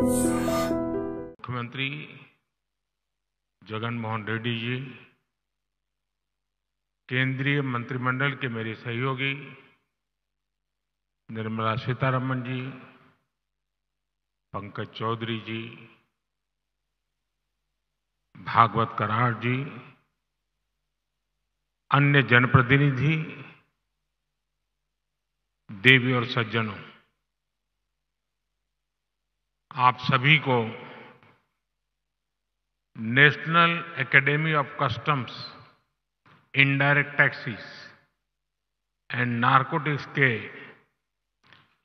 मुख्यमंत्री जगन मोहन रेड्डी जी, केंद्रीय मंत्रिमंडल के मेरे सहयोगी निर्मला सीतारमण जी, पंकज चौधरी जी, भागवत कराड़ जी, अन्य जनप्रतिनिधि, देवी और सज्जनों, आप सभी को national academy of customs, indirect taxes and narcotics के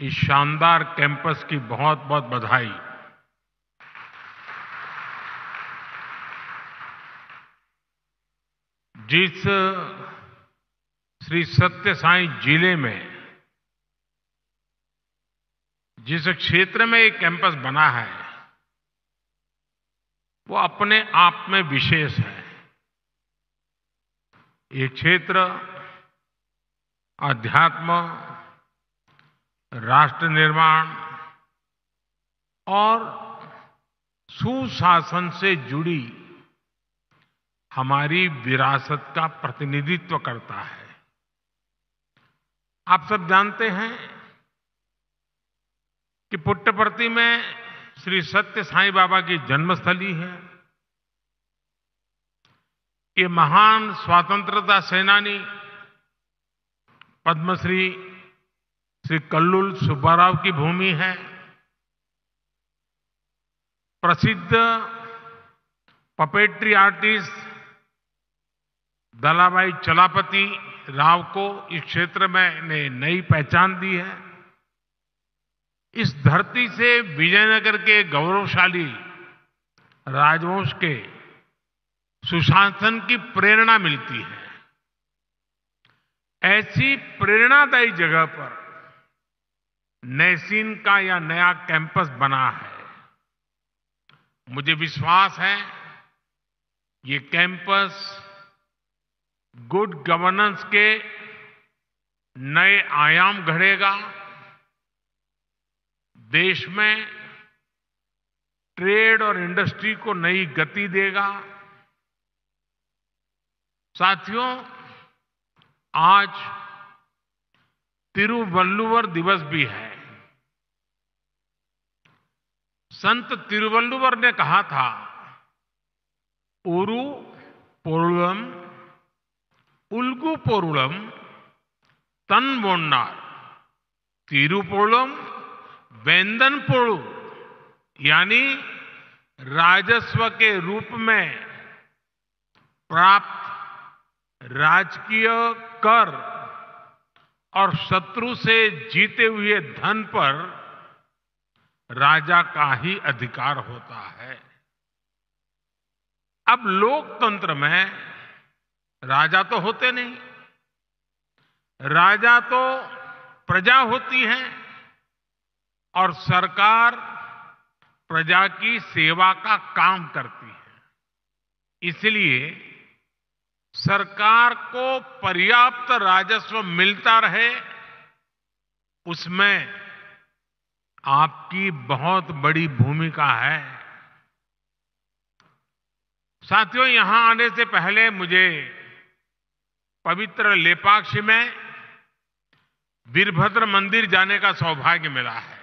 इस शानदार कैंपस की बहुत बहुत बधाई। जिस श्री सत्य साई जिले में जिस क्षेत्र में एक कैंपस बना है वो अपने आप में विशेष है। ये क्षेत्र अध्यात्म, राष्ट्र निर्माण और सुशासन से जुड़ी हमारी विरासत का प्रतिनिधित्व करता है। आप सब जानते हैं कि पुट्टपर्ती में श्री सत्य साईं बाबा की जन्मस्थली है। ये महान स्वतंत्रता सेनानी पद्मश्री श्री कल्लुल सुब्बाराव की भूमि है। प्रसिद्ध पपेट्री आर्टिस्ट दलाभाई चलापति राव को इस क्षेत्र में ने नई पहचान दी है। इस धरती से विजयनगर के गौरवशाली राजवंश के सुशासन की प्रेरणा मिलती है। ऐसी प्रेरणादायी जगह पर नैसीन का यह नया कैंपस बना है। मुझे विश्वास है ये कैंपस गुड गवर्नेंस के नए आयाम गढ़ेगा, देश में ट्रेड और इंडस्ट्री को नई गति देगा। साथियों, आज तिरुवल्लुवर दिवस भी है। संत तिरुवल्लुवर ने कहा था, उरु पोरुलम उल्गु पोरुलम तन तिरुपोलम वेंदन पोड़ू, यानी राजस्व के रूप में प्राप्त राजकीय कर और शत्रु से जीते हुए धन पर राजा का ही अधिकार होता है। अब लोकतंत्र में राजा तो होते नहीं, राजा तो प्रजा होती है और सरकार प्रजा की सेवा का काम करती है। इसलिए सरकार को पर्याप्त राजस्व मिलता रहे, उसमें आपकी बहुत बड़ी भूमिका है। साथियों, यहां आने से पहले मुझे पवित्र लेपाक्षी में वीरभद्र मंदिर जाने का सौभाग्य मिला है।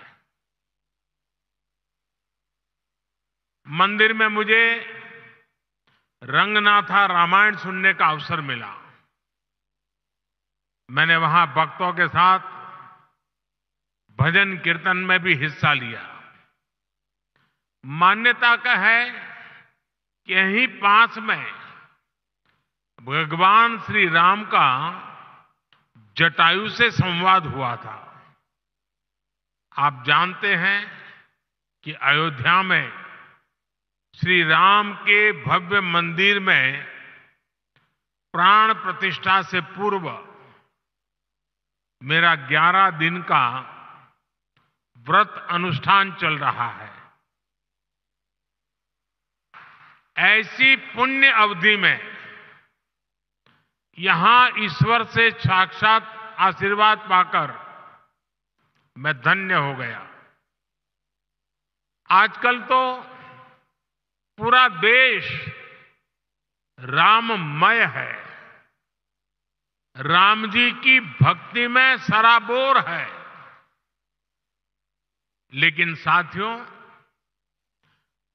मंदिर में मुझे रंगनाथा रामायण सुनने का अवसर मिला। मैंने वहां भक्तों के साथ भजन कीर्तन में भी हिस्सा लिया। मान्यता का है कि यहीं पास में भगवान श्री राम का जटायु से संवाद हुआ था। आप जानते हैं कि अयोध्या में श्री राम के भव्य मंदिर में प्राण प्रतिष्ठा से पूर्व मेरा 11 दिन का व्रत अनुष्ठान चल रहा है। ऐसी पुण्य अवधि में यहां ईश्वर से साक्षात आशीर्वाद पाकर मैं धन्य हो गया। आजकल तो पूरा देश राममय है, राम जी की भक्ति में सराबोर है। लेकिन साथियों,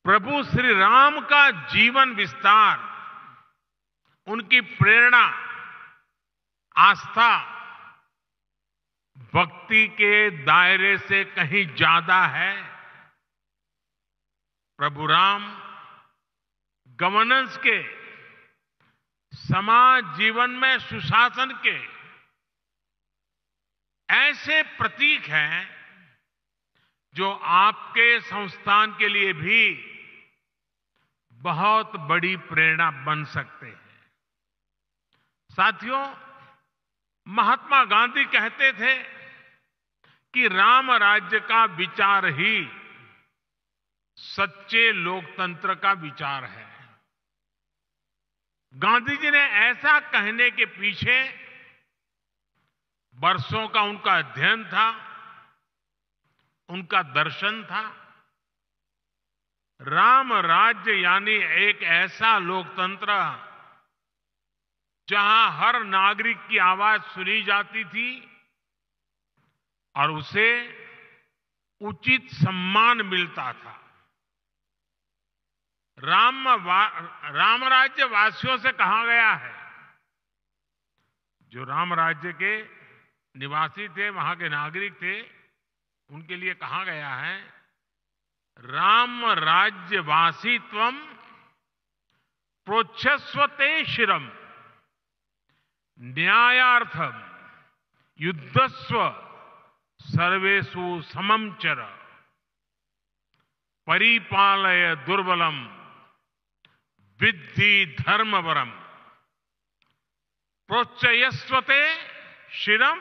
प्रभु श्री राम का जीवन विस्तार, उनकी प्रेरणा, आस्था भक्ति के दायरे से कहीं ज्यादा है। प्रभु राम गवर्नेंस के, समाज जीवन में सुशासन के ऐसे प्रतीक हैं जो आपके संस्थान के लिए भी बहुत बड़ी प्रेरणा बन सकते हैं। साथियों, महात्मा गांधी कहते थे कि राम राज्य का विचार ही सच्चे लोकतंत्र का विचार है। गांधी जी ने ऐसा कहने के पीछे वर्षों का उनका अध्ययन था, उनका दर्शन था। राम राज्य यानी एक ऐसा लोकतंत्र जहां हर नागरिक की आवाज सुनी जाती थी और उसे उचित सम्मान मिलता था। राम राज्य वासियों से कहा गया है, जो राम राज्य के निवासी थे, वहां के नागरिक थे, उनके लिए कहा गया है, राम राज्य वासित्वम प्रोच्छस्वते शिरम न्यायार्थम युद्धस्व सर्वेषु समम चर परिपालय दुर्बलम विद्धि धर्मवरम प्रोच्चयस्वते शिरम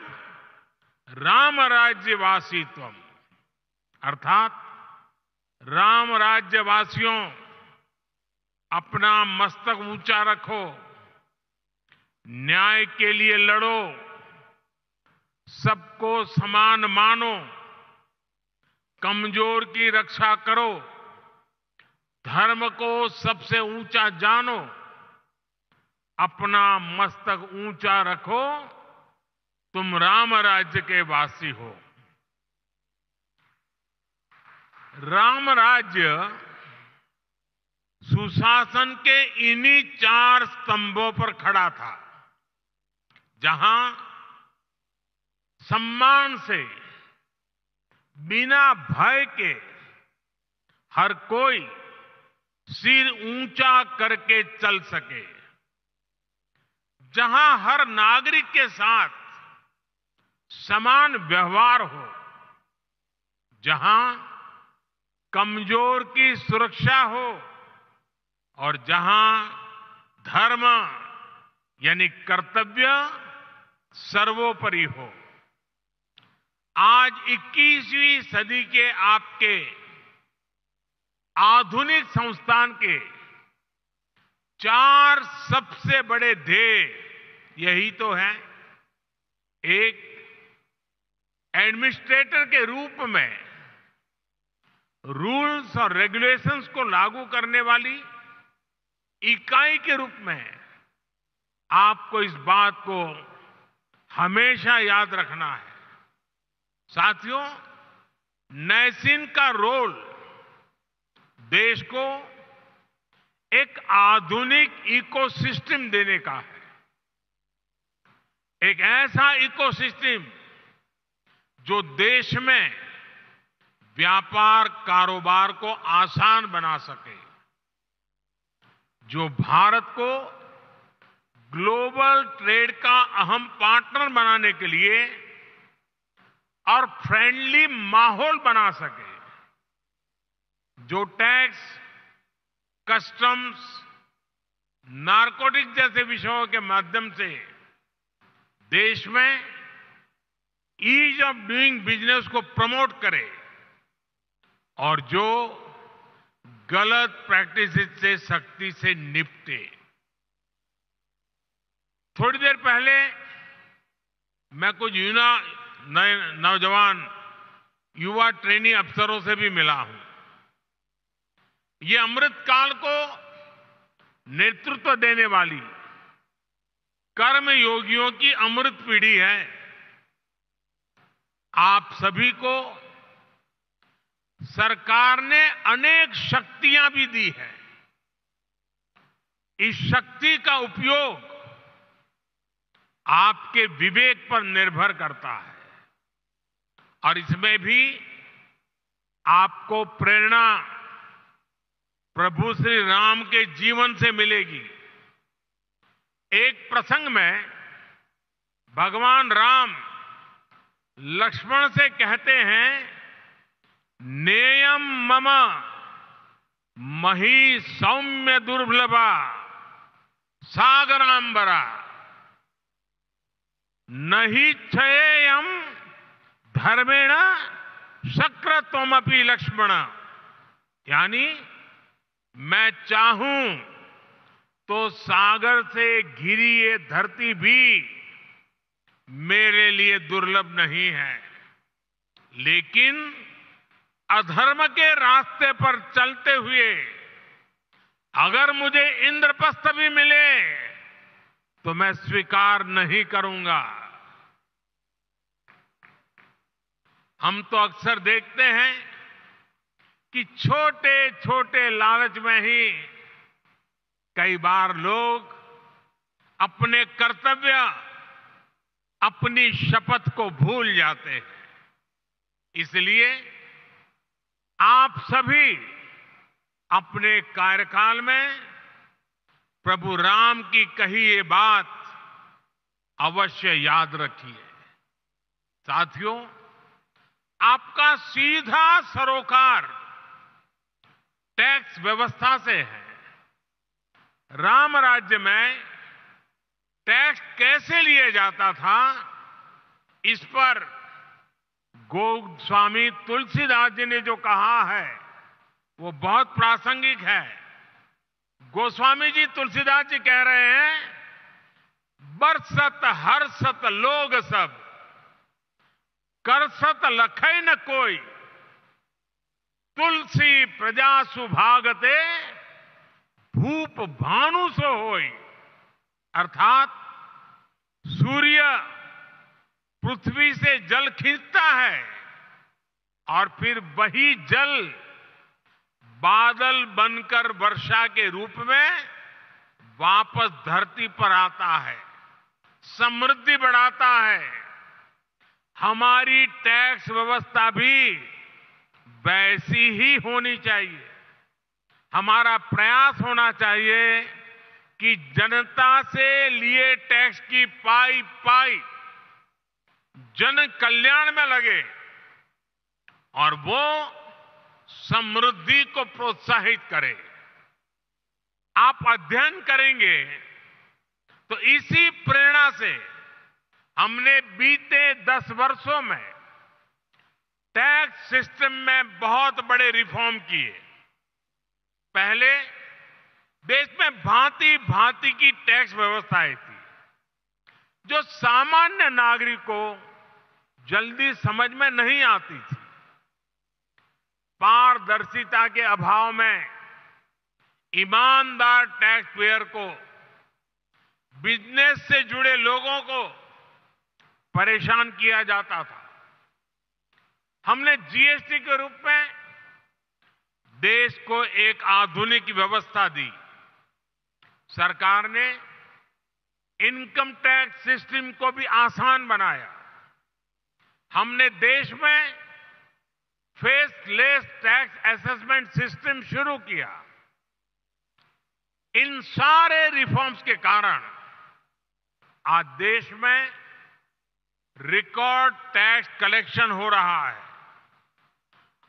राम राज्यवासीत्वम। अर्थात राम राज्यवासियों, अपना मस्तक ऊंचा रखो, न्याय के लिए लड़ो, सबको समान मानो, कमजोर की रक्षा करो, धर्म को सबसे ऊंचा जानो, अपना मस्तक ऊंचा रखो, तुम राम राज्य के वासी हो। राम राज्य सुशासन के इन्हीं 4 स्तंभों पर खड़ा था, जहां सम्मान से, बिना भय के हर कोई सिर ऊंचा करके चल सके, जहां हर नागरिक के साथ समान व्यवहार हो, जहां कमजोर की सुरक्षा हो और जहां धर्म यानी कर्तव्य सर्वोपरि हो। आज 21वीं सदी के आपके आधुनिक संस्थान के 4 सबसे बड़े ध्येय यही तो है। एक, एडमिनिस्ट्रेटर के रूप में रूल्स और रेगुलेशंस को लागू करने वाली इकाई के रूप में आपको इस बात को हमेशा याद रखना है। साथियों, नैसिन का रोल देश को एक आधुनिक इकोसिस्टम देने का है। एक ऐसा इकोसिस्टम जो देश में व्यापार कारोबार को आसान बना सके, जो भारत को ग्लोबल ट्रेड का अहम पार्टनर बनाने के लिए और फ्रेंडली माहौल बना सके, जो टैक्स, कस्टम्स, नारकोटिक्स जैसे विषयों के माध्यम से देश में ईज ऑफ डूइंग बिजनेस को प्रमोट करे और जो गलत प्रैक्टिसेस से सख्ती से निपटे। थोड़ी देर पहले मैं कुछ नौजवान युवा ट्रेनी अफसरों से भी मिला हूं। ये अमृत काल को नेतृत्व देने वाली कर्म योगियों की अमृत पीढ़ी है। आप सभी को सरकार ने अनेक शक्तियां भी दी है। इस शक्ति का उपयोग आपके विवेक पर निर्भर करता है और इसमें भी आपको प्रेरणा प्रभु श्री राम के जीवन से मिलेगी। एक प्रसंग में भगवान राम लक्ष्मण से कहते हैं, नेयम मम मही सौम्य दुर्लभा सागरांबरा नहि क्षयेयम धर्मेण शक्रत्वमपि लक्ष्मण। यानी मैं चाहूं तो सागर से घिरी ये धरती भी मेरे लिए दुर्लभ नहीं है, लेकिन अधर्म के रास्ते पर चलते हुए अगर मुझे इंद्रप्रस्थ भी मिले तो मैं स्वीकार नहीं करूंगा। हम तो अक्सर देखते हैं कि छोटे छोटे लालच में ही कई बार लोग अपने कर्तव्य, अपनी शपथ को भूल जाते हैं। इसलिए आप सभी अपने कार्यकाल में प्रभु राम की कही ये बात अवश्य याद रखिए। साथियों, आपका सीधा सरोकार टैक्स व्यवस्था से है। राम राज्य में टैक्स कैसे लिया जाता था, इस पर गोस्वामी तुलसीदास जी ने जो कहा है वो बहुत प्रासंगिक है। गोस्वामी जी तुलसीदास जी कह रहे हैं, बरसत हर्षत लोग सब करसत लखै न कोई, तुलसी प्रजा सुभागते भूप भानु सो होई। अर्थात सूर्य पृथ्वी से जल खींचता है और फिर वही जल बादल बनकर वर्षा के रूप में वापस धरती पर आता है, समृद्धि बढ़ाता है। हमारी टैक्स व्यवस्था भी वैसी ही होनी चाहिए। हमारा प्रयास होना चाहिए कि जनता से लिए टैक्स की पाई पाई जन कल्याण में लगे और वो समृद्धि को प्रोत्साहित करे। आप अध्ययन करेंगे तो इसी प्रेरणा से हमने बीते 10 वर्षों में टैक्स सिस्टम में बहुत बड़े रिफॉर्म किए। पहले देश में भांति भांति की टैक्स व्यवस्थाएं थी जो सामान्य नागरिक को जल्दी समझ में नहीं आती थी। पारदर्शिता के अभाव में ईमानदार टैक्स पेयर को, बिजनेस से जुड़े लोगों को परेशान किया जाता था। हमने जीएसटी के रूप में देश को एक आधुनिक व्यवस्था दी। सरकार ने इनकम टैक्स सिस्टम को भी आसान बनाया। हमने देश में फेसलेस टैक्स असेसमेंट सिस्टम शुरू किया। इन सारे रिफॉर्म्स के कारण आज देश में रिकॉर्ड टैक्स कलेक्शन हो रहा है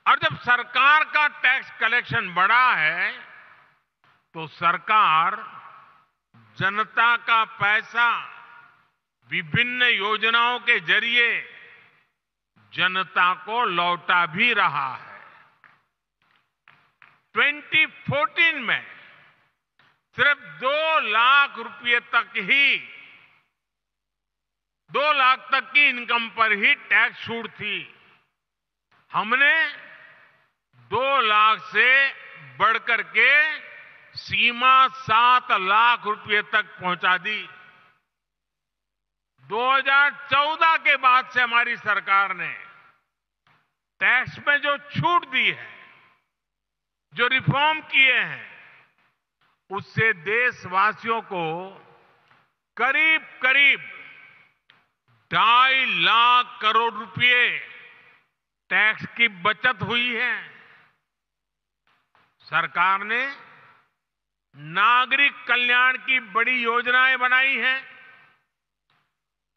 और जब सरकार का टैक्स कलेक्शन बढ़ा है तो सरकार जनता का पैसा विभिन्न योजनाओं के जरिए जनता को लौटा भी रहा है। 2014 में सिर्फ 2 लाख रुपए तक ही 2 लाख तक की इनकम पर ही टैक्स छूट थी। हमने 2 लाख से बढ़कर के सीमा 7 लाख रुपए तक पहुंचा दी। 2014 के बाद से हमारी सरकार ने टैक्स में जो छूट दी है, जो रिफॉर्म किए हैं, उससे देशवासियों को करीब करीब 2.5 लाख करोड़ रुपए टैक्स की बचत हुई है। सरकार ने नागरिक कल्याण की बड़ी योजनाएं बनाई हैं,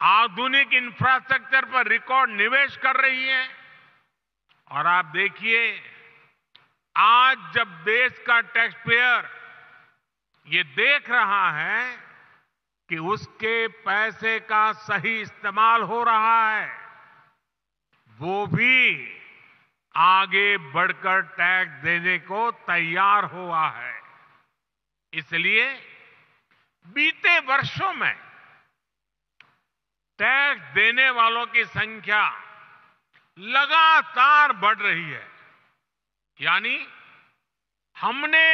आधुनिक इंफ्रास्ट्रक्चर पर रिकॉर्ड निवेश कर रही है। और आप देखिए, आज जब देश का टैक्स पेयर ये देख रहा है कि उसके पैसे का सही इस्तेमाल हो रहा है, वो भी आगे बढ़कर टैक्स देने को तैयार हुआ है। इसलिए बीते वर्षों में टैक्स देने वालों की संख्या लगातार बढ़ रही है। यानी हमने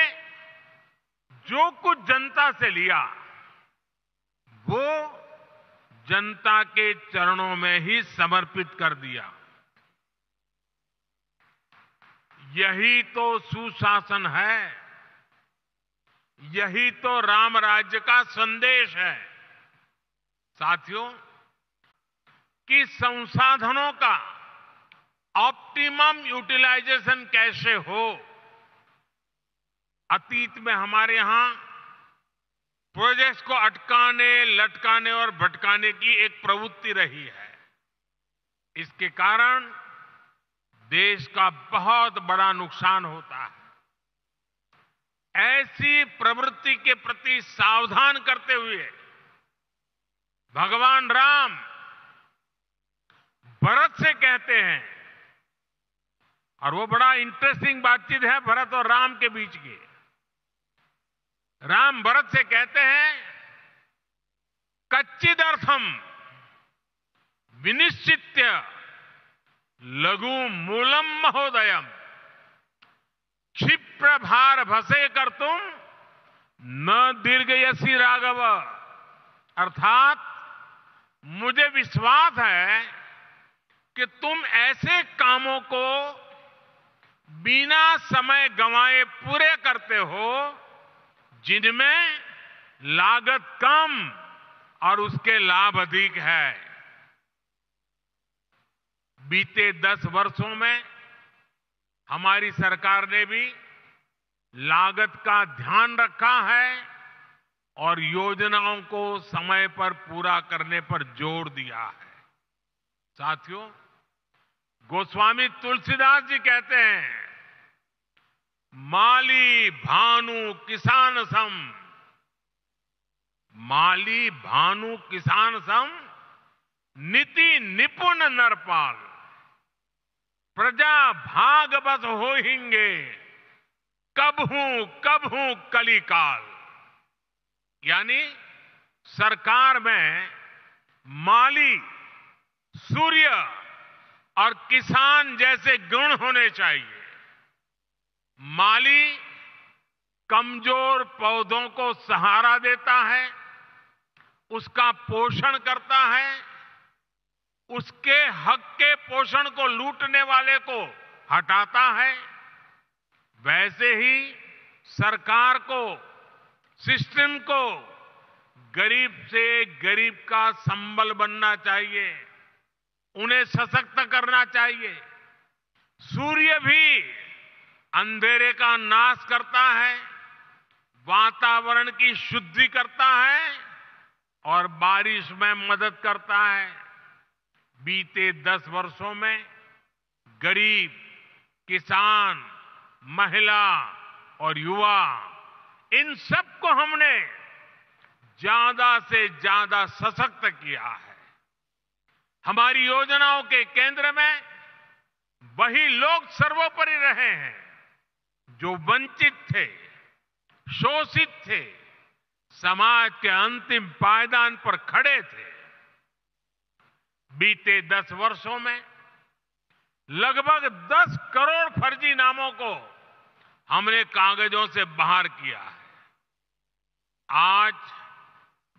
जो कुछ जनता से लिया, वो जनता के चरणों में ही समर्पित कर दिया। यही तो सुशासन है, यही तो राम राज्य का संदेश है। साथियों, कि संसाधनों का ऑप्टिमम यूटिलाइजेशन कैसे हो। अतीत में हमारे यहां प्रोजेक्ट्स को अटकाने, लटकाने और भटकाने की एक प्रवृत्ति रही है। इसके कारण देश का बहुत बड़ा नुकसान होता है। ऐसी प्रवृत्ति के प्रति सावधान करते हुए भगवान राम भरत से कहते हैं, और वो बड़ा इंटरेस्टिंग बातचीत है भरत और राम के बीच की। राम भरत से कहते हैं, कच्चिदर्थम विनिश्चित्य लघु मूलम महोदयम क्षिप्र भार भसे कर तुम न दीर्घयसी राघव। अर्थात मुझे विश्वास है कि तुम ऐसे कामों को बिना समय गंवाए पूरे करते हो जिनमें लागत कम और उसके लाभ अधिक है। बीते 10 वर्षों में हमारी सरकार ने भी लागत का ध्यान रखा है और योजनाओं को समय पर पूरा करने पर जोर दिया है। साथियों, गोस्वामी तुलसीदास जी कहते हैं, माली भानु किसान सम, माली भानु किसान सम नीति निपुण नरपाल, प्रजा भाग बस होहिंगे कबहू कलिकाल। यानी सरकार में माली, सूर्य और किसान जैसे गुण होने चाहिए। माली कमजोर पौधों को सहारा देता है, उसका पोषण करता है, उसके हक के पोषण को लूटने वाले को हटाता है। वैसे ही सरकार को, सिस्टम को गरीब से गरीब का संबल बनना चाहिए, उन्हें सशक्त करना चाहिए। सूर्य भी अंधेरे का नाश करता है, वातावरण की शुद्धि करता है और बारिश में मदद करता है। बीते 10 वर्षों में गरीब, किसान, महिला और युवा, इन सबको हमने ज्यादा से ज्यादा सशक्त किया है। हमारी योजनाओं के केंद्र में वही लोग सर्वोपरि रहे हैं जो वंचित थे, शोषित थे, समाज के अंतिम पायदान पर खड़े थे। बीते 10 वर्षों में लगभग 10 करोड़ फर्जी नामों को हमने कागजों से बाहर किया है। आज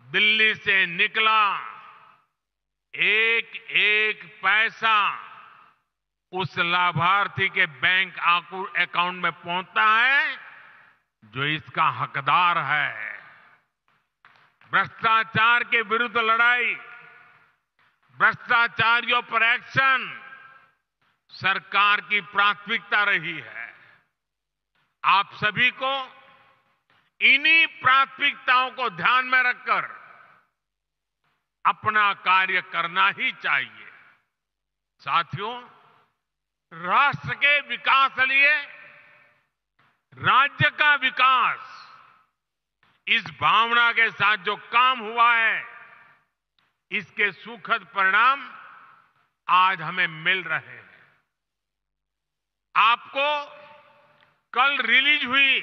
दिल्ली से निकला एक एक पैसा उस लाभार्थी के बैंक अकाउंट में पहुंचता है जो इसका हकदार है। भ्रष्टाचार के विरुद्ध लड़ाई, भ्रष्टाचारियों पर एक्शन सरकार की प्राथमिकता रही है। आप सभी को इन्हीं प्राथमिकताओं को ध्यान में रखकर अपना कार्य करना ही चाहिए। साथियों, राष्ट्र के विकास के लिए राज्य का विकास, इस भावना के साथ जो काम हुआ है, इसके सुखद परिणाम आज हमें मिल रहे हैं। आपको कल रिलीज हुई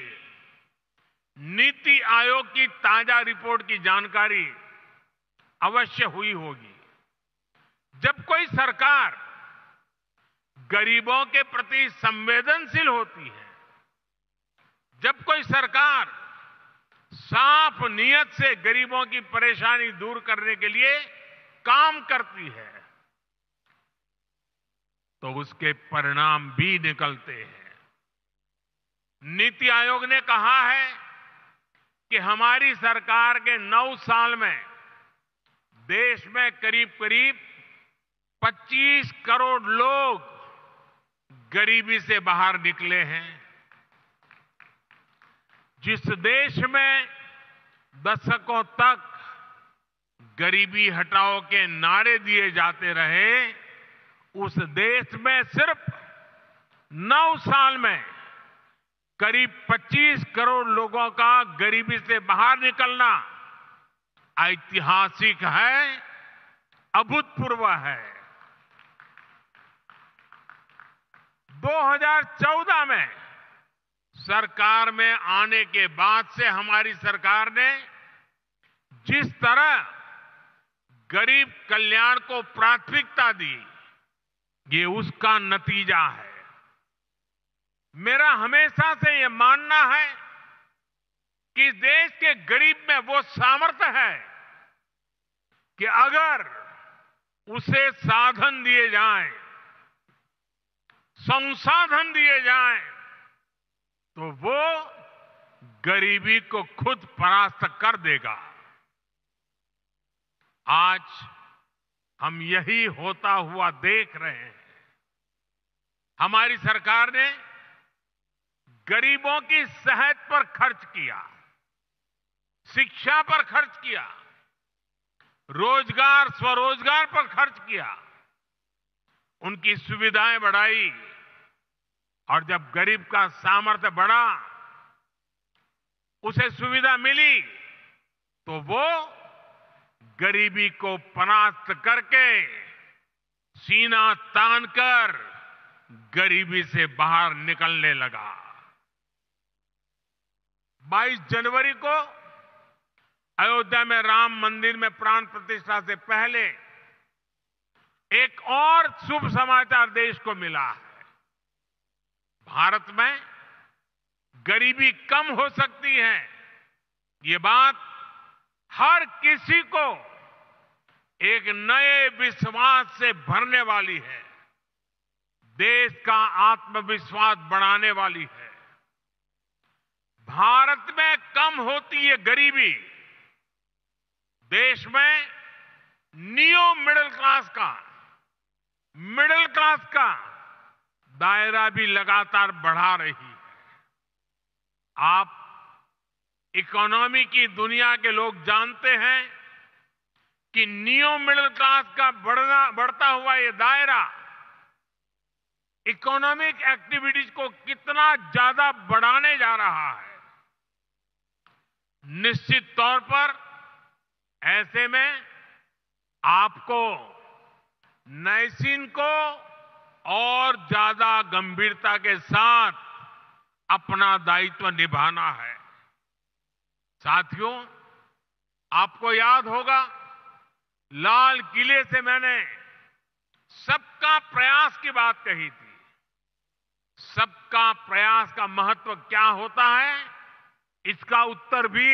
नीति आयोग की ताजा रिपोर्ट की जानकारी अवश्य हुई होगी। जब कोई सरकार गरीबों के प्रति संवेदनशील होती है, जब कोई सरकार साफ नियत से गरीबों की परेशानी दूर करने के लिए काम करती है, तो उसके परिणाम भी निकलते हैं। नीति आयोग ने कहा है कि हमारी सरकार के 9 साल में देश में करीब करीब 25 करोड़ लोग गरीबी से बाहर निकले हैं। जिस देश में दशकों तक गरीबी हटाओ के नारे दिए जाते रहे, उस देश में सिर्फ 9 साल में करीब 25 करोड़ लोगों का गरीबी से बाहर निकलना ऐतिहासिक है, अभूतपूर्व है। 2014 में सरकार में आने के बाद से हमारी सरकार ने जिस तरह गरीब कल्याण को प्राथमिकता दी, ये उसका नतीजा है। मेरा हमेशा से ये मानना है कि देश के गरीब में वो सामर्थ्य है कि अगर उसे साधन दिए जाएं, संसाधन दिए जाएं, तो वो गरीबी को खुद परास्त कर देगा। आज हम यही होता हुआ देख रहे हैं। हमारी सरकार ने गरीबों की सेहत पर खर्च किया, शिक्षा पर खर्च किया, रोजगार स्वरोजगार पर खर्च किया, उनकी सुविधाएं बढ़ाई, और जब गरीब का सामर्थ्य बढ़ा, उसे सुविधा मिली, तो वो गरीबी को परास्त करके सीना तानकर गरीबी से बाहर निकलने लगा। 22 जनवरी को अयोध्या में राम मंदिर में प्राण प्रतिष्ठा से पहले एक और शुभ समाचार देश को मिला है। भारत में गरीबी कम हो सकती है, ये बात हर किसी को एक नए विश्वास से भरने वाली है, देश का आत्मविश्वास बढ़ाने वाली है। भारत में कम होती है गरीबी, देश में नियो मिडिल क्लास का दायरा भी लगातार बढ़ा रही है। आप इकोनॉमी की दुनिया के लोग जानते हैं कि नियो मिडिल क्लास का बढ़ता हुआ ये दायरा इकोनॉमिक एक्टिविटीज को कितना ज्यादा बढ़ाने जा रहा है। निश्चित तौर पर ऐसे में आपको नैसीन को और ज्यादा गंभीरता के साथ अपना दायित्व निभाना है। साथियों, आपको याद होगा, लाल किले से मैंने सबका प्रयास की बात कही थी। सबका प्रयास का महत्व क्या होता है, इसका उत्तर भी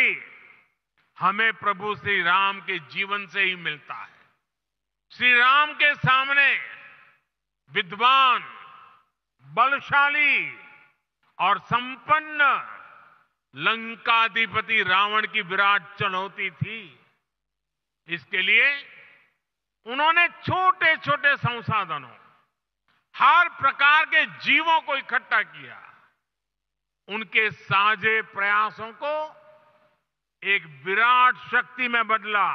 हमें प्रभु श्री राम के जीवन से ही मिलता है। श्री राम के सामने विद्वान, बलशाली और संपन्न लंकाधिपति रावण की विराट चुनौती थी। इसके लिए उन्होंने छोटे छोटे संसाधनों, हर प्रकार के जीवों को इकट्ठा किया, उनके साझे प्रयासों को एक विराट शक्ति में बदला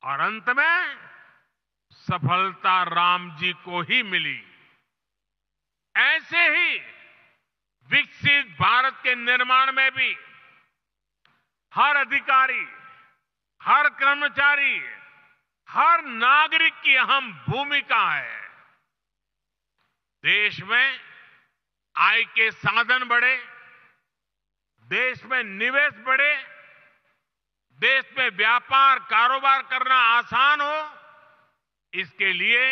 और अंत में सफलता राम जी को ही मिली। ऐसे ही विकसित भारत के निर्माण में भी हर अधिकारी, हर कर्मचारी, हर नागरिक की अहम भूमिका है। देश में आय के साधन बढ़े, देश में निवेश बढ़े, देश में व्यापार कारोबार करना आसान हो, इसके लिए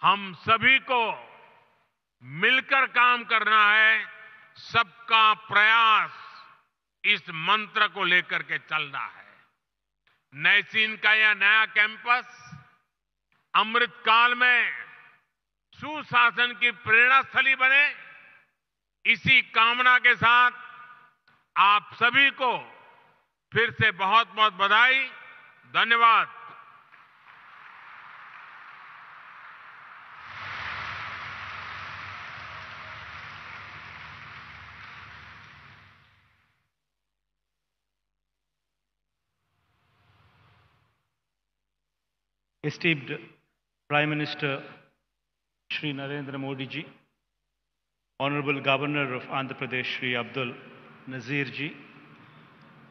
हम सभी को मिलकर काम करना है। सबका प्रयास, इस मंत्र को लेकर के चलना है। नैसीन का यह नया कैंपस अमृत काल में सुशासन की प्रेरणा स्थली बने, इसी कामना के साथ आप सभी को फिर से बहुत बहुत बधाई, धन्यवाद। Esteemed Prime Minister Shri Narendra Modi ji, Honorable Governor of Andhra Pradesh Shri Abdul Nazir ji,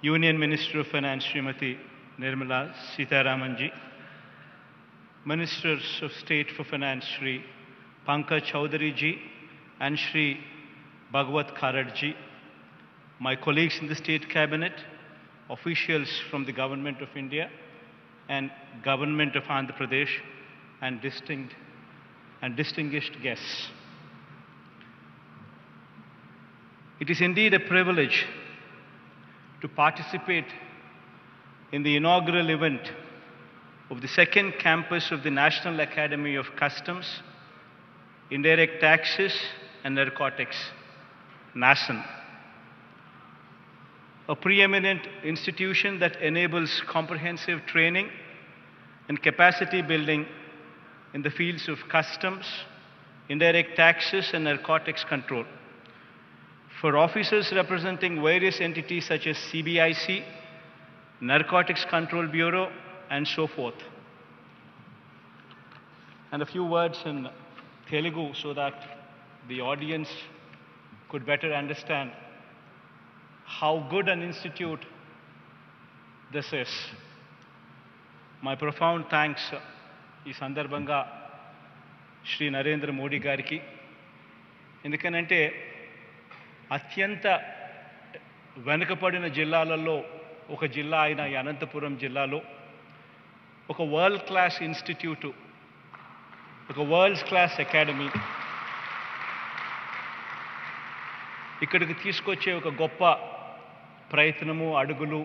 Union Minister of Finance Srimati Nirmala Sitharaman ji, Ministers of State for Finance Shri Pankaj Chaudhary ji and Shri Bhagwat Kharad ji, my colleagues in the State Cabinet, officials from the Government of India and Government of Andhra Pradesh, and distinguished guests. It is indeed a privilege to participate in the inaugural event of the second campus of the National Academy of Customs, Indirect Taxes and Narcotics, NACIN, a preeminent institution that enables comprehensive training and capacity building in the fields of customs, indirect taxes, and narcotics control. For officers representing various entities such as CBIC, Narcotics Control Bureau, and so forth. And a few words in Telugu so that the audience could better understand how good an institute this is. My profound thanks ఈ సందర్భంగా శ్రీ నరేంద్ర మోడీ గారికి. ఎందుకనంటే అత్యంత వెనుకబడిన జిల్లాలలో ఒక జిల్లా అయిన ఈ అనంతపురం జిల్లాలో ఒక వరల్డ్ క్లాస్ ఇన్స్టిట్యూటు, ఒక వరల్డ్ క్లాస్ అకాడమీ ఇక్కడికి తీసుకొచ్చే ఒక గొప్ప ప్రయత్నము, అడుగులు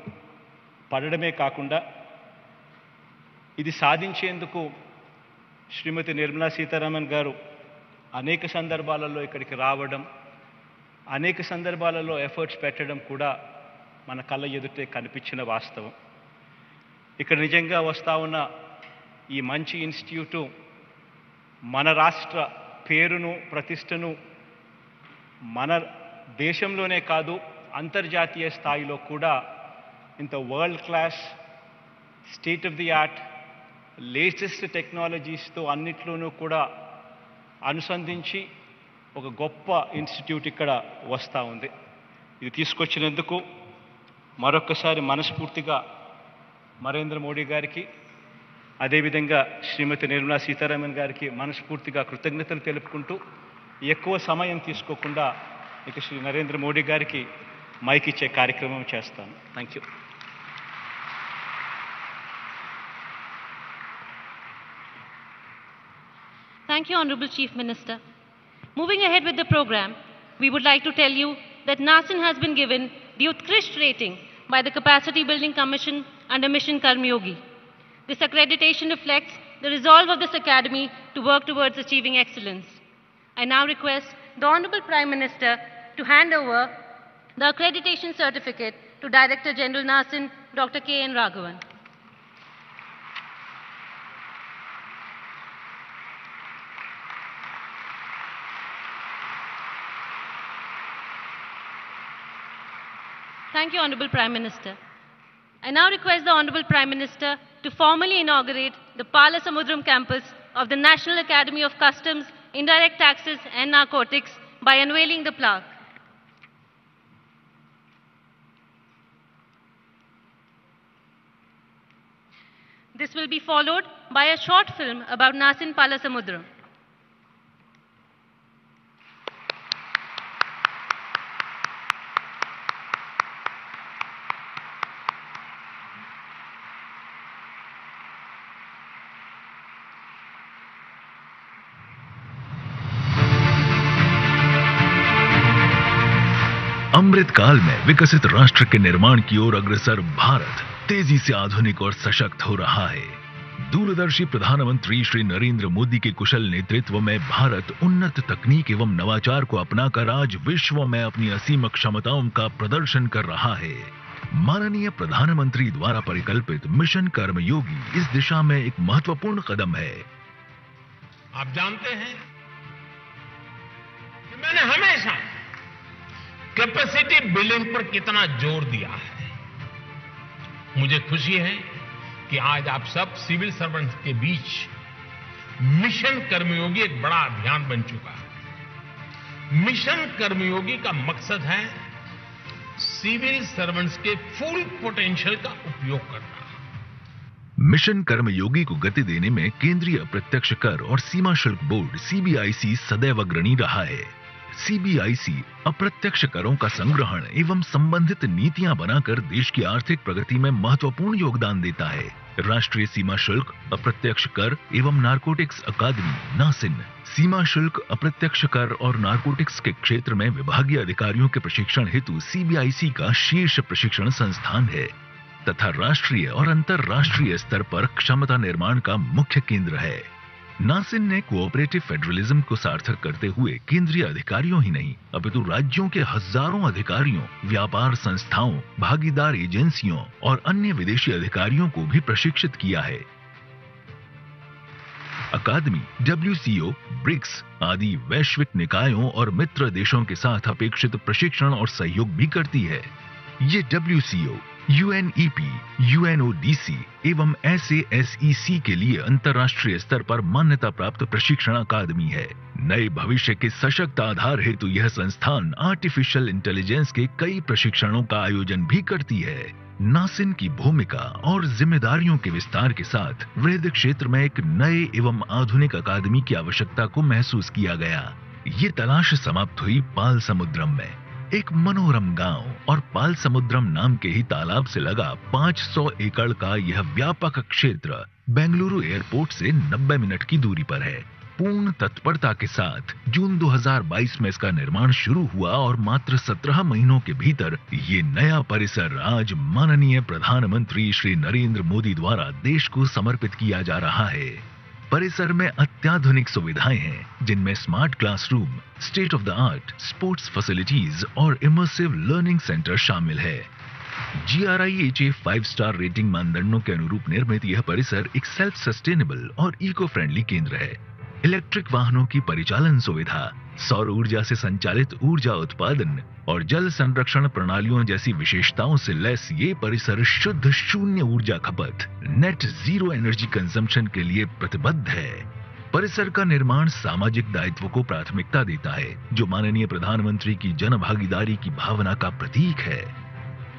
పడడమే కాకుండా ఇది సాధించేందుకు శ్రీమతి నిర్మలా సీతారామన్ గారు అనేక సందర్భాలలో ఇక్కడికి రావడం, అనేక సందర్భాలలో ఎఫర్ట్స్ పెట్టడం కూడా మన కళ్ళ ఎదుటే కనిపించిన వాస్తవం. ఇక్కడ నిజంగా వస్తూ ఉన్న ఈ మంచి ఇన్స్టిట్యూటు మన రాష్ట్ర పేరును, ప్రతిష్టను మన దేశంలోనే కాదు అంతర్జాతీయ స్థాయిలో కూడా ఇంత world class, state of the art, latest టెక్నాలజీస్తో అన్నిట్లోనూ కూడా అనుసంధించి ఒక గొప్ప ఇన్స్టిట్యూట్ ఇక్కడ వస్తూ ఉంది. ఇది తీసుకొచ్చినందుకు మరొక్కసారి మనస్ఫూర్తిగా నరేంద్ర మోడీ గారికి, అదేవిధంగా శ్రీమతి నిర్మలా సీతారామన్ గారికి మనస్ఫూర్తిగా కృతజ్ఞతలు తెలుపుకుంటూ ఎక్కువ సమయం తీసుకోకుండా ఇక శ్రీ నరేంద్ర మోడీ గారికి మైక్ ఇచ్చే కార్యక్రమం చేస్తాను. Thank you. Thank you, Honorable Chief Minister. Moving ahead with the program, we would like to tell you that Nasin has been given the Utkrisht rating by the Capacity Building Commission under Mission Karmyogi. This accreditation reflects the resolve of this academy to work towards achieving excellence. I now request the Honorable Prime Minister to hand over the accreditation certificate to Director General Nasin, Dr. K.N. Raghavan. Thank you, Honorable Prime Minister. I now request the Honorable Prime Minister to formally inaugurate the Palasamudram campus of the National Academy of Customs, Indirect Taxes and Narcotics by unveiling the plaque. This will be followed by a short film about Nasin Palasamudram. अमृत काल में विकसित राष्ट्र के निर्माण की ओर अग्रसर भारत तेजी से आधुनिक और सशक्त हो रहा है। दूरदर्शी प्रधानमंत्री श्री नरेंद्र मोदी के कुशल नेतृत्व में भारत उन्नत तकनीक एवं नवाचार को अपनाकर आज विश्व में अपनी असीम क्षमताओं का प्रदर्शन कर रहा है। माननीय प्रधानमंत्री द्वारा परिकल्पित मिशन कर्मयोगी इस दिशा में एक महत्वपूर्ण कदम है। आप जानते हैं कि मैंने हमेशा कैपेसिटी बिल्डिंग पर कितना जोर दिया है। मुझे खुशी है कि आज आप सब सिविल सर्वेंट्स के बीच मिशन कर्मयोगी एक बड़ा अभियान बन चुका है। मिशन कर्मयोगी का मकसद है सिविल सर्वेंट्स के फुल पोटेंशियल का उपयोग करना। मिशन कर्मयोगी को गति देने में केंद्रीय अप्रत्यक्ष कर और सीमा शुल्क बोर्ड सीबीआईसी सदैव अग्रणी रहा है। सीबीआईसी अप्रत्यक्ष करों का संग्रहण एवं संबंधित नीतियां बनाकर देश की आर्थिक प्रगति में महत्वपूर्ण योगदान देता है। राष्ट्रीय सीमा शुल्क, अप्रत्यक्ष कर एवं नारकोटिक्स अकादमी नासिन सीमा शुल्क, अप्रत्यक्ष कर और नारकोटिक्स के क्षेत्र में विभागीय अधिकारियों के प्रशिक्षण हेतु सीबीआईसी का शीर्ष प्रशिक्षण संस्थान है तथा राष्ट्रीय और अंतर्राष्ट्रीय स्तर पर क्षमता निर्माण का मुख्य केंद्र है। नासिन ने कोऑपरेटिव फेडरलिज्म को सार्थक करते हुए केंद्रीय अधिकारियों ही नहीं अपितु राज्यों के हजारों अधिकारियों, व्यापार संस्थाओं, भागीदार एजेंसियों और अन्य विदेशी अधिकारियों को भी प्रशिक्षित किया है। अकादमी WCO, ब्रिक्स आदि वैश्विक निकायों और मित्र देशों के साथ अपेक्षित प्रशिक्षण और सहयोग भी करती है। ये WCO, UNEP, UNODC एवं SASEC के लिए अंतर्राष्ट्रीय स्तर पर मान्यता प्राप्त प्रशिक्षण अकादमी है। नए भविष्य के सशक्त आधार हेतु यह संस्थान आर्टिफिशियल इंटेलिजेंस के कई प्रशिक्षणों का आयोजन भी करती है। नासिन की भूमिका और जिम्मेदारियों के विस्तार के साथ वृहद क्षेत्र में एक नए एवं आधुनिक अकादमी की आवश्यकता को महसूस किया गया। ये तलाश समाप्त हुई पालसमुद्रम में। एक मनोरम गांव और पालसमुद्रम नाम के ही तालाब से लगा 500 एकड़ का यह व्यापक क्षेत्र बेंगलुरु एयरपोर्ट से 90 मिनट की दूरी पर है। पूर्ण तत्परता के साथ जून 2022 में इसका निर्माण शुरू हुआ और मात्र 17 महीनों के भीतर ये नया परिसर आज माननीय प्रधानमंत्री श्री नरेंद्र मोदी द्वारा देश को समर्पित किया जा रहा है। परिसर में अत्याधुनिक सुविधाएं हैं जिनमें smart classroom, state of the art sports facilities और इमर्सिव लर्निंग सेंटर शामिल है। GRIHA 5 स्टार रेटिंग मानदंडों के अनुरूप निर्मित यह परिसर एक सेल्फ सस्टेनेबल और इको फ्रेंडली केंद्र है। इलेक्ट्रिक वाहनों की परिचालन सुविधा, सौर ऊर्जा से संचालित ऊर्जा उत्पादन और जल संरक्षण प्रणालियों जैसी विशेषताओं से लैस ये परिसर शुद्ध शून्य ऊर्जा खपत नेट जीरो एनर्जी कंजम्पशन के लिए प्रतिबद्ध है। परिसर का निर्माण सामाजिक दायित्व को प्राथमिकता देता है जो माननीय प्रधानमंत्री की जन भागीदारी की भावना का प्रतीक है।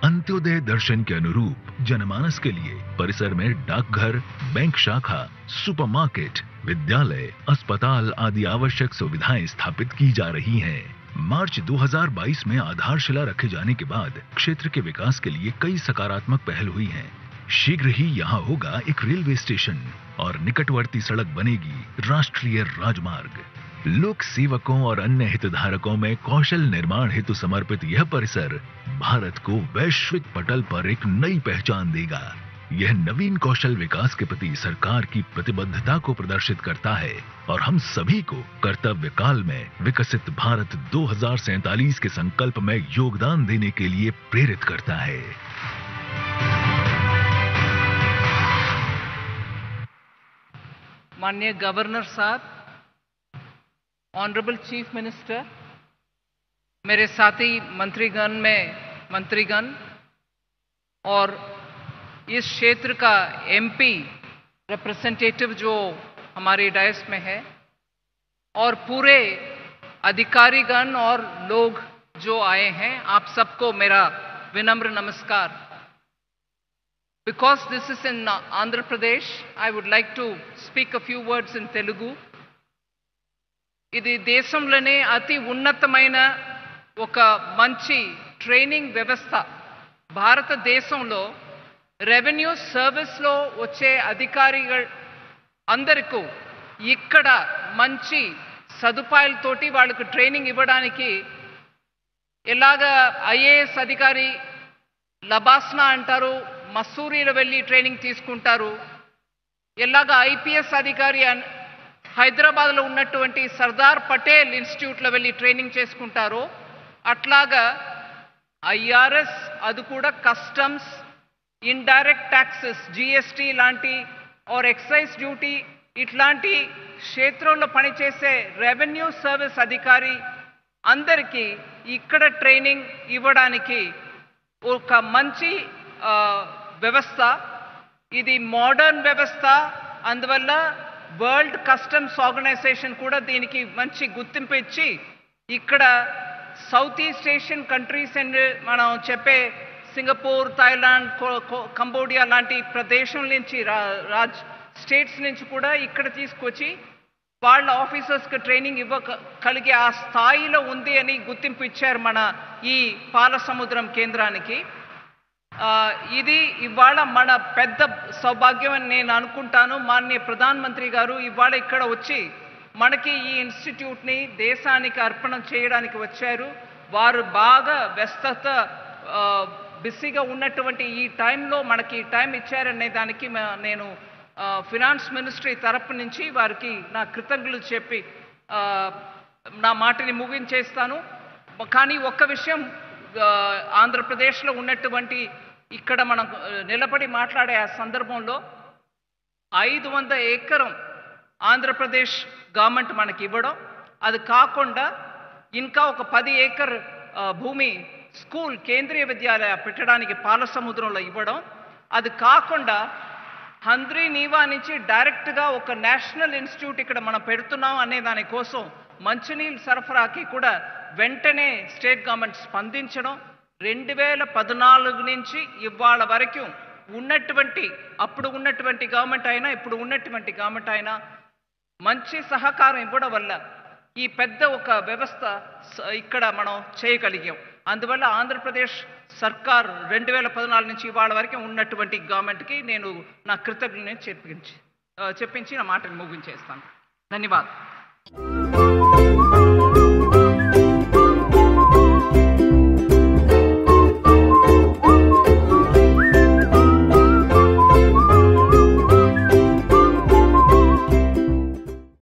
अंत्योदय दर्शन के अनुरूप जनमानस के लिए परिसर में डाकघर, बैंक शाखा, सुपरमार्केट, विद्यालय, अस्पताल आदि आवश्यक सुविधाएं स्थापित की जा रही हैं। मार्च 2022 में आधारशिला रखे जाने के बाद क्षेत्र के विकास के लिए कई सकारात्मक पहल हुई हैं। शीघ्र ही यहाँ होगा एक रेलवे स्टेशन और निकटवर्ती सड़क बनेगी राष्ट्रीय राजमार्ग। लोक सेवकों और अन्य हितधारकों में कौशल निर्माण हेतु समर्पित यह परिसर भारत को वैश्विक पटल पर एक नई पहचान देगा। यह नवीन कौशल विकास के प्रति सरकार की प्रतिबद्धता को प्रदर्शित करता है और हम सभी को कर्तव्य काल में विकसित भारत 2047 के संकल्प में योगदान देने के लिए प्रेरित करता है। माननीय गवर्नर साहब, ऑनरेबल चीफ मिनिस्टर, मेरे साथी मंत्रीगण और इस क्षेत्र का एमपी रिप्रेजेंटेटिव जो हमारे डायस में है, और पूरे अधिकारीगण और लोग जो आए हैं, आप सबको मेरा विनम्र नमस्कार। Because this is in Andhra Pradesh, I would like to speak a few words in Telugu. ఇది దేశంలోనే అతి ఉన్నతమైన ఒక మంచి ట్రైనింగ్ వ్యవస్థ. భారతదేశంలో రెవెన్యూ సర్వీస్లో వచ్చే అధికారిகள் అందరికీ ఇక్కడ మంచి సదుపాయాలతోటి వాళ్ళకు ట్రైనింగ్ ఇవ్వడానికి ఎలాగా ఐఏఎస్ అధికారి లబాస్నా అంటారు, మసూరీలో వెళ్ళి ట్రైనింగ్ తీసుకుంటారు, ఎలాగా ఐపీఎస్ అధికారి హైదరాబాద్లో ఉన్నటువంటి సర్దార్ పటేల్ ఇన్స్టిట్యూట్లో వెళ్ళి ట్రైనింగ్ చేసుకుంటారో అట్లాగా ఐఆర్ఎస్, అది కూడా కస్టమ్స్, ఇండైరెక్ట్ ట్యాక్సెస్, జిఎస్టీ లాంటి ఆర్ ఎక్సైజ్ డ్యూటీ ఇట్లాంటి క్షేత్రంలో పనిచేసే రెవెన్యూ సర్వీస్ అధికారి అందరికీ ఇక్కడ ట్రైనింగ్ ఇవ్వడానికి ఒక మంచి వ్యవస్థ. ఇది మోడర్న్ వ్యవస్థ. అందువల్ల వరల్డ్ కస్టమ్స్ ఆర్గనైజేషన్ కూడా దీనికి మంచి గుర్తింపు ఇచ్చి ఇక్కడ south east Asian countries and మనం చెప్పే సింగపూర్, థాయిలాండ్, కంబోడియా లాంటి ప్రదేశం నుంచి స్టేట్స్ నుంచి కూడా ఇక్కడ తీసుకొచ్చి వాళ్ళ ఆఫీసర్స్కి ట్రైనింగ్ ఇవ్వగలిగే ఆ స్థాయిలో ఉంది అని గుర్తింపు ఇచ్చారు మన ఈ పాలసముద్రం కేంద్రానికి. ఇది ఇవాళ మన పెద్ద సౌభాగ్యం అని నేను అనుకుంటాను. మాన్య ప్రధానమంత్రి గారు ఇవాళ ఇక్కడ వచ్చి మనకి ఈ ఇన్స్టిట్యూట్ని దేశానికి అర్పణం చేయడానికి వచ్చారు. వారు బాగా వ్యస్తత బిజీగా ఉన్నటువంటి ఈ టైంలో మనకి టైం ఇచ్చారనే దానికి నేను ఫినాన్స్ మినిస్ట్రీ తరపు నుంచి వారికి నా కృతజ్ఞతలు చెప్పి నా మాటని ముగించేస్తాను. కానీ ఒక్క విషయం, ఆంధ్రప్రదేశ్లో ఉన్నటువంటి ఇక్కడ మనం నిలబడి మాట్లాడే ఆ సందర్భంలో 500 ఎకరం ఆంధ్రప్రదేశ్ గవర్నమెంట్ మనకి ఇవ్వడం, అది కాకుండా ఇంకా ఒక 10 ఏకర్ భూమి స్కూల్ కేంద్రీయ విద్యాలయ పెట్టడానికి పాలసముద్రంలో ఇవ్వడం, అది కాకుండా హంద్రీ నీవా నుంచి డైరెక్ట్గా ఒక నేషనల్ ఇన్స్టిట్యూట్ ఇక్కడ మనం పెడుతున్నాం అనే దానికోసం మంచినీళ్ళు సరఫరాకి కూడా వెంటనే స్టేట్ గవర్నమెంట్ స్పందించడం, 2014 నుంచి ఇవాళ వరకు అప్పుడు ఉన్నటువంటి గవర్నమెంట్ అయినా ఇప్పుడు ఉన్నటువంటి గవర్నమెంట్ అయినా మంచి సహకారం ఇవ్వడం వల్ల ఈ పెద్ద ఒక వ్యవస్థ ఇక్కడ మనం చేయగలిగాం. అందువల్ల ఆంధ్రప్రదేశ్ సర్కార్ 2014 నుంచి ఇవాళ వరకు ఉన్నటువంటి గవర్నమెంట్కి నేను నా కృతజ్ఞతను చెప్పించి నా మాటను ముగించేస్తాను. ధన్యవాదాలు.